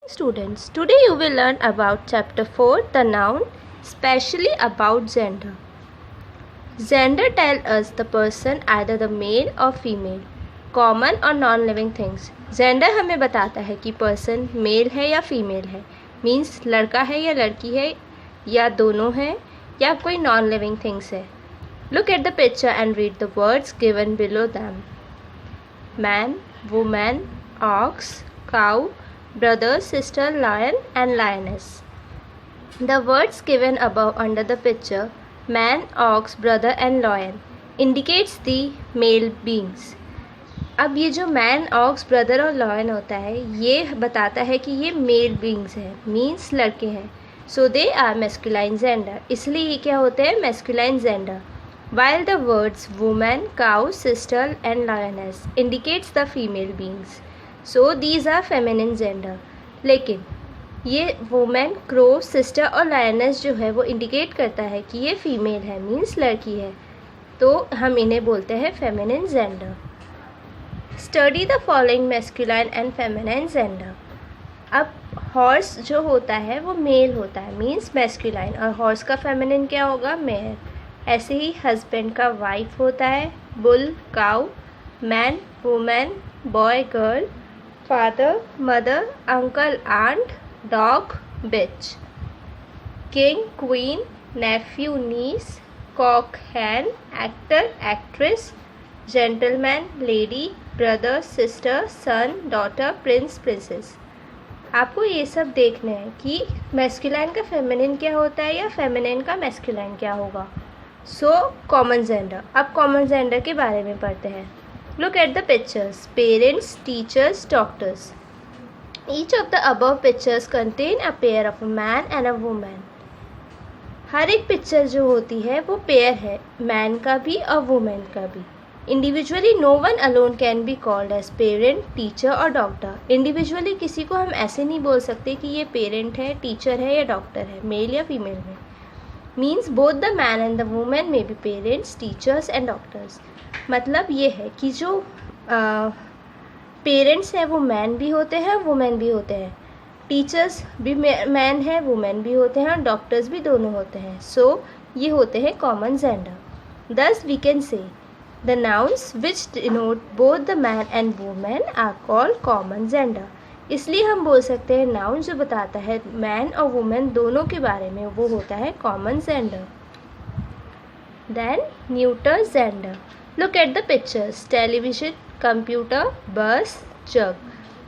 Students, today you will learn about chapter 4, the noun, specially about gender. Gender tells us the person either the male or female, common or non-living things. Gender हमें बताता है कि person male है या female है, means लड़का है या लड़की है या दोनों है या कोई non-living things है. Look at the picture and read the words given below them. Man, woman, ox, cow, brother, sister, lion and lioness. The words given above under the picture, man, ox, brother and lion, indicates the male beings. अब ये जो man, aux, brother और lion होता है ये बताता है कि ये मेल बींग्स हैं, मीन्स लड़के हैं. सो दे आर मैस्कुलाइन जेंडर, इसलिए ये क्या होते हैं, masculine gender. While the words woman, cow, sister and lioness indicates the female beings. So these are feminine gender. लेकिन ये woman, crow, sister और lioness जो है वो indicate करता है कि ये female है, means लड़की है, तो हम इन्हें बोलते हैं feminine gender. Study the following masculine and feminine gender. अब horse जो होता है वो male होता है, means masculine, और horse का feminine क्या होगा, male. ऐसे ही हस्बैंड का वाइफ होता है, bull, cow, man, women, boy, girl, father, mother, uncle, aunt, dog, bitch. King, queen, nephew, niece, cock, hen, actor, actress, gentleman, lady, brother, sister, son, daughter, prince, princess. आपको ये सब देखना है कि मैस्कुलाइन का फेमिनिन क्या होता है या फेमिनिन का मैस्कुलाइन क्या होगा. So common gender. अब कॉमन जेंडर के बारे में पढ़ते हैं. Look at the pictures. Parents, teachers, doctors. Each of the above pictures contain a pair of a man and a women. हर एक पिक्चर जो होती है वो पेयर है, मैन का भी और वुमेन का भी. Individually no one alone can be called as parent, teacher और डॉक्टर. इंडिविजुअली किसी को हम ऐसे नहीं बोल सकते कि ये पेरेंट है, टीचर है या डॉक्टर है, मेल या फीमेल में. Means both the man and the women में be parents, teachers and doctors. मतलब ये है कि जो पेरेंट्स हैं वो मैन भी होते हैं, वुमेन भी होते हैं. टीचर्स भी मैन है, वुमेन भी होते हैं और डॉक्टर्स भी दोनों होते हैं. सो ये होते हैं common gender. This we can say the nouns which denote both the man and women are called common gender. इसलिए हम बोल सकते हैं नाउन जो बताता है मैन और वुमेन दोनों के बारे में वो होता है common gender. Then neuter gender. Look at the pictures. Television, computer, bus, jug.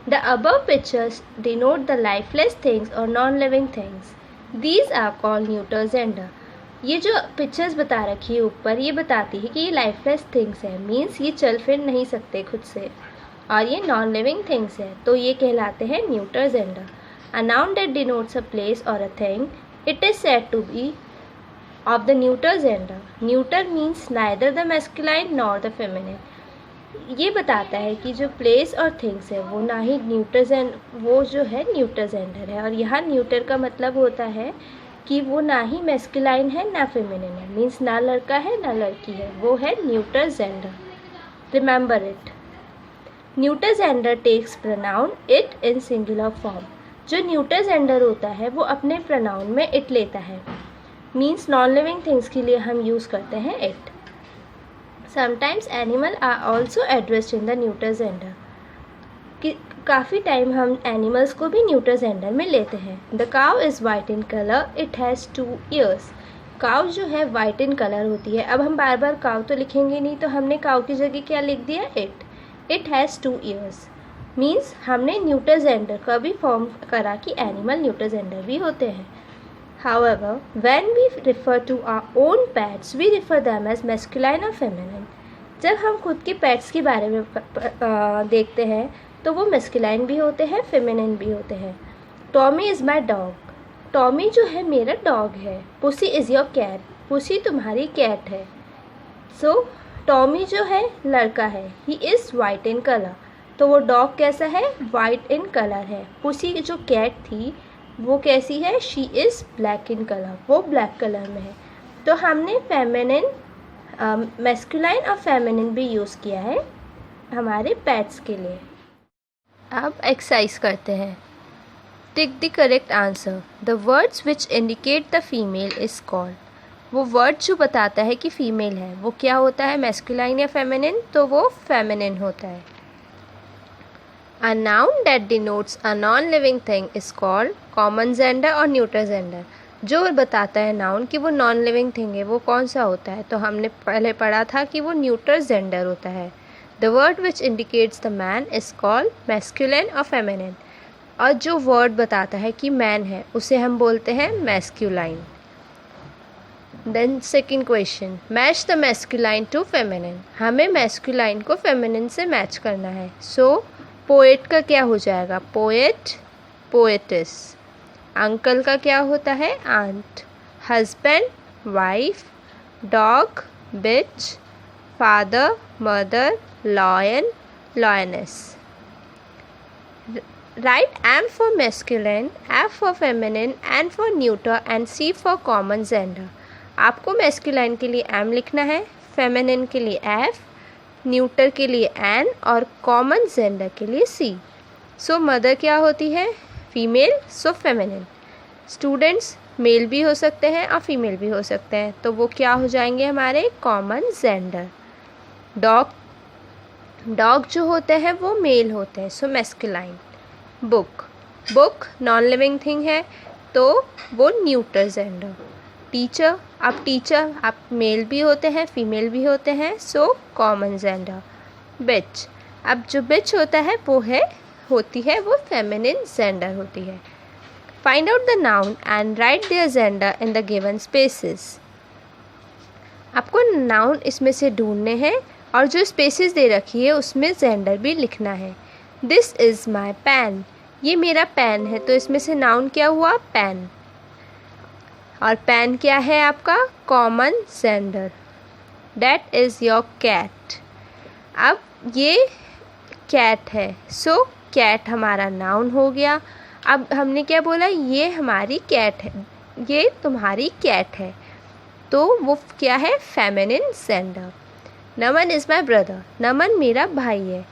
The above pictures denote the lifeless things और non living things. These are called neuter gender. ये जो पिक्चर्स बता रखी है ऊपर ये बताती है कि ये लाइफलेस थिंग्स है, मीन्स ये चल फिर नहीं सकते खुद से, और ये नॉन लिविंग थिंग्स है, तो ये कहलाते हैं neuter gender. A noun that denotes a place और a thing, it is said to be of the neuter gender. Neuter means neither the masculine nor the feminine. ये बताता है कि जो प्लेस और थिंग्स है वो ना ही वो जो है न्यूटर जेंडर है, और यहाँ न्यूटर का मतलब होता है कि वो ना ही मैस्कुलाइन है ना फेमिनिन है, मीन्स ना लड़का है ना लड़की है, वो है neuter gender. Remember it. Neuter gender takes pronoun it in singular form. जो न्यूटर जेंडर होता है वो अपने प्रनाउन में इट लेता है, मीन्स नॉन लिविंग थिंग्स के लिए हम यूज़ करते हैं it. Sometimes animal are also addressed in the neuter gender. काफ़ी टाइम हम एनिमल्स को भी न्यूटर जेंडर में लेते हैं. The cow is white in colour, it has 2 ears. Cow जो है वाइट इन कलर होती है. अब हम बार बार काउ तो लिखेंगे नहीं, तो हमने काउ की जगह क्या लिख दिया, it. It has 2 ears. Means हमने न्यूटर जेंडर का भी फॉर्म करा कि एनिमल न्यूटर जेंडर भी होते हैं. However, when we refer to our own pets, we refer them as masculine or feminine. जब हम खुद के पेट्स के बारे में देखते हैं तो वो मैस्कुलाइन भी होते हैं, फेमिनिन भी होते हैं. Tommy is my dog. Tommy जो है मेरा डॉग है. Pussy is your cat. Pussy तुम्हारी कैट है. सो टॉमी जो है लड़का है, he is white in colour, तो वो डॉग कैसा है, वाइट इन कलर है. पुसी जो कैट थी वो कैसी है, she is black in colour, वो ब्लैक कलर में है. तो हमने फेमिनिन, मैस्कुलाइन और फेमिनिन भी यूज़ किया है हमारे पेट्स के लिए. अब एक्सरसाइज करते हैं. Tick the correct answer. The words which indicate the female is called. वो वर्ड जो बताता है कि फीमेल है वो क्या होता है, मैस्कुलाइन या फेमिनिन? तो वो फेमिनिन होता है. A noun that denotes a non-living thing is called common gender और neuter gender. जो बताता है नाउन कि वो नॉन लिविंग थिंग है वो कौन सा होता है, तो हमने पहले पढ़ा था कि वो न्यूटर जेंडर होता है. The word which indicates the man is called masculine और फेमिनिन. और जो वर्ड बताता है कि मैन है उसे हम बोलते हैं masculine. Then second question, match the masculine to feminine. हमें मैस्कुलाइन को फेमिनिन से मैच करना है. सो पोएट का क्या हो जाएगा, पोएट, पोएटिस. अंकल का क्या होता है, aunt. Husband, wife. Dog, bitch. Father, mother. Lion, lioness. Right M for masculine, F for feminine, N for neuter and C for common gender. आपको मैस्कुलाइन के लिए M लिखना है, फेमिनिन के लिए F, न्यूटर के लिए N और कॉमन जेंडर के लिए C. सो मदर क्या होती है, female, so feminine. Students male भी हो सकते हैं और फीमेल भी हो सकते हैं, तो वो क्या हो जाएंगे हमारे कॉमन जेंडर. डॉग जो होते हैं वो मेल होते हैं, so masculine. Book non living thing है तो वो न्यूटर जेंडर. टीचर आप मेल भी होते हैं फीमेल भी होते हैं, सो कॉमन जेंडर. बिच, अब जो बिच होता है वो होती है वो फेमिनिन जेंडर होती है. Find out the noun and right their gender in the given spaces. आपको नाउन इसमें से ढूंढने हैं और जो स्पेसेस दे रखी है उसमें जेंडर भी लिखना है. दिस इज़ माई पेन, ये मेरा पेन है, तो इसमें से नाउन क्या हुआ, पेन. और पेन क्या है आपका, common gender. That is your cat. अब ये कैट है, सो कैट हमारा नाउन हो गया. अब हमने क्या बोला, ये हमारी कैट है, ये तुम्हारी कैट है, तो वो क्या है, feminine gender. Naman is my brother, Naman मेरा भाई है,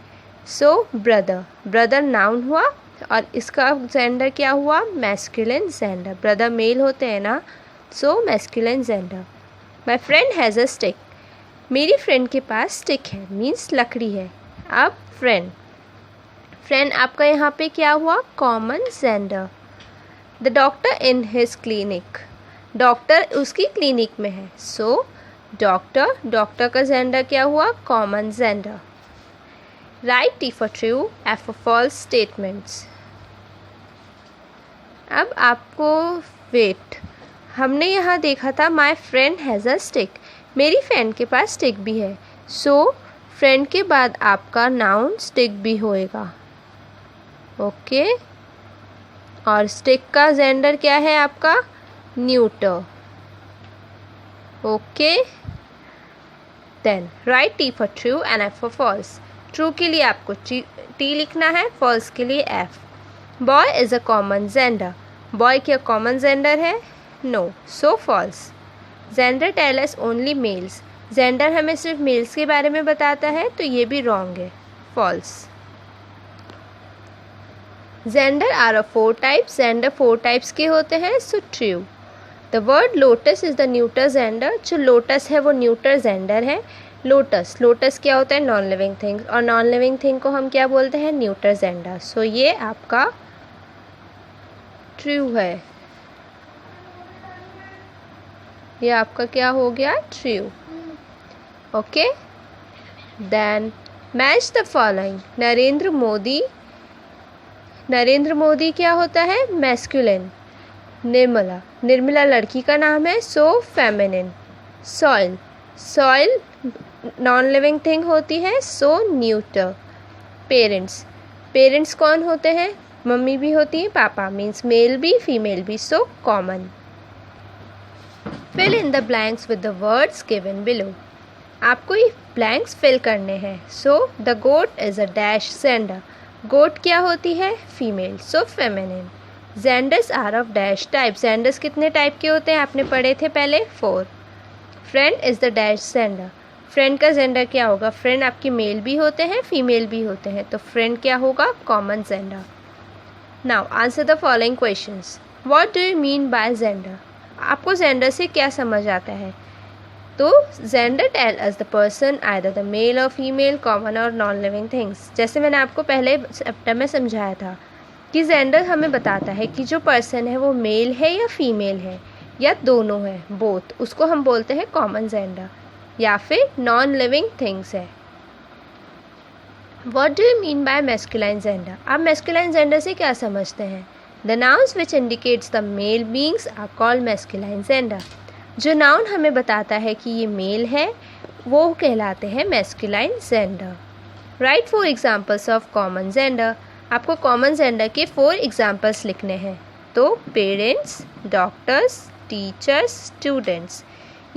सो ब्रदर नाउन हुआ और इसका जेंडर क्या हुआ, मैस्कुलिन जेंडर. ब्रदर मेल होते हैं ना, so masculine gender. My friend has a stick, मेरी फ्रेंड के पास स्टिक है, मीन्स लकड़ी है. अब फ्रेंड आपका यहाँ पे क्या हुआ, common gender. The doctor in his clinic, doctor उसकी क्लिनिक में है, सो डॉक्टर का जेंडर क्या हुआ, common gender. Right T for true, F for false statements. अब आपको वेट, हमने यहाँ देखा था माई फ्रेंड हैज़ अ स्टिक, मेरी फ्रेंड के पास स्टिक भी है, सो फ्रेंड के बाद आपका नाउन स्टिक भी होएगा. ओके, और स्टिक का जेंडर क्या है आपका, neuter. Okay, then right T for true and F for false. True के लिए आपको टी लिखना है, फॉल्स के लिए F. Boy is a common gender, boy क्या कॉमन जेंडर है, no, so false. Gender tell us only males, gender हमें सिर्फ मेल्स के बारे में बताता है, तो ये भी रॉन्ग है, false. Gender are of 4 types, gender 4 types के होते हैं, so true. The word lotus is the neuter gender, जो लोटस है वो न्यूटर जेंडर है. लोटस क्या होता है, नॉन लिविंग थिंग, और नॉन लिविंग थिंग को हम क्या बोलते हैं, न्यूटर जेंडर. सो ये आपका ट्रू है, ये आपका क्या हो गया, true. Okay, then match the following. Narendra Modi क्या होता है, मैस्कुलिन. निर्मला लड़की का नाम है, so feminine. Soil non living thing होती है, सो न्यूटर. पेरेंट्स कौन होते हैं, मम्मी भी होती है, पापा, मीन्स मेल भी फीमेल भी, so common. Fill in the blanks with the words given below. आपको ये ब्लैंक्स फिल करने हैं. So the goat is a dash gender, goat क्या होती है, female, so feminine. Genders are of dash type, genders कितने type के होते हैं आपने पढ़े थे पहले, 4. Friend is the dash gender, friend का जेंडर क्या होगा, फ्रेंड आपकी मेल भी होते हैं फीमेल भी होते हैं, तो फ्रेंड क्या होगा, common gender. Now answer the following questions. What do you mean by gender? आपको जेंडर से क्या समझ आता है? तो gender tell us the person either the male और फीमेल, कॉमन और नॉन लिविंग थिंग्स. जैसे मैंने आपको पहले चैप्टर में समझाया था कि जेंडर हमें बताता है कि जो पर्सन है वो मेल है या फीमेल है या दोनों है, बोथ. उसको हम बोलते हैं कॉमन जेंडर. या फिर नॉन लिविंग थिंग्स है. What do you mean by masculine gender? आप masculine gender से क्या समझते हैं? The nouns which indicates the male beings are called masculine gender. जो नाउन हमें बताता है कि ये मेल है वो कहलाते हैं masculine gender. Write 4 examples of common gender. आपको common gender के 4 examples लिखने हैं. तो पेरेंट्स, डॉक्टर्स, टीचर्स, स्टूडेंट्स,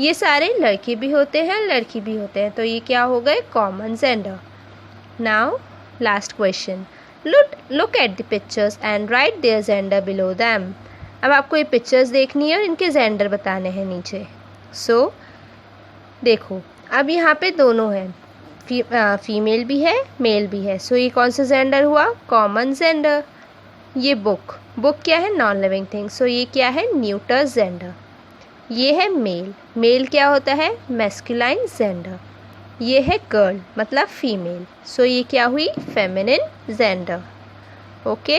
ये सारे लड़के भी होते हैं लड़की भी होते हैं. तो ये क्या हो गए? Common gender. Now, last question. Look at the pictures and write their gender below them. अब आपको ये पिक्चर्स देखनी है और इनके जेंडर बताने हैं नीचे. सो देखो, अब यहाँ पे दोनों हैं, फीमेल भी है मेल भी है. सो ये कौन सा जेंडर हुआ? Common gender. ये बुक क्या है? Non living thing. सो ये क्या है? Neuter gender. ये है मेल क्या होता है? Masculine gender. ये है गर्ल मतलब फीमेल. सो ये क्या हुई? Feminine gender. ओके.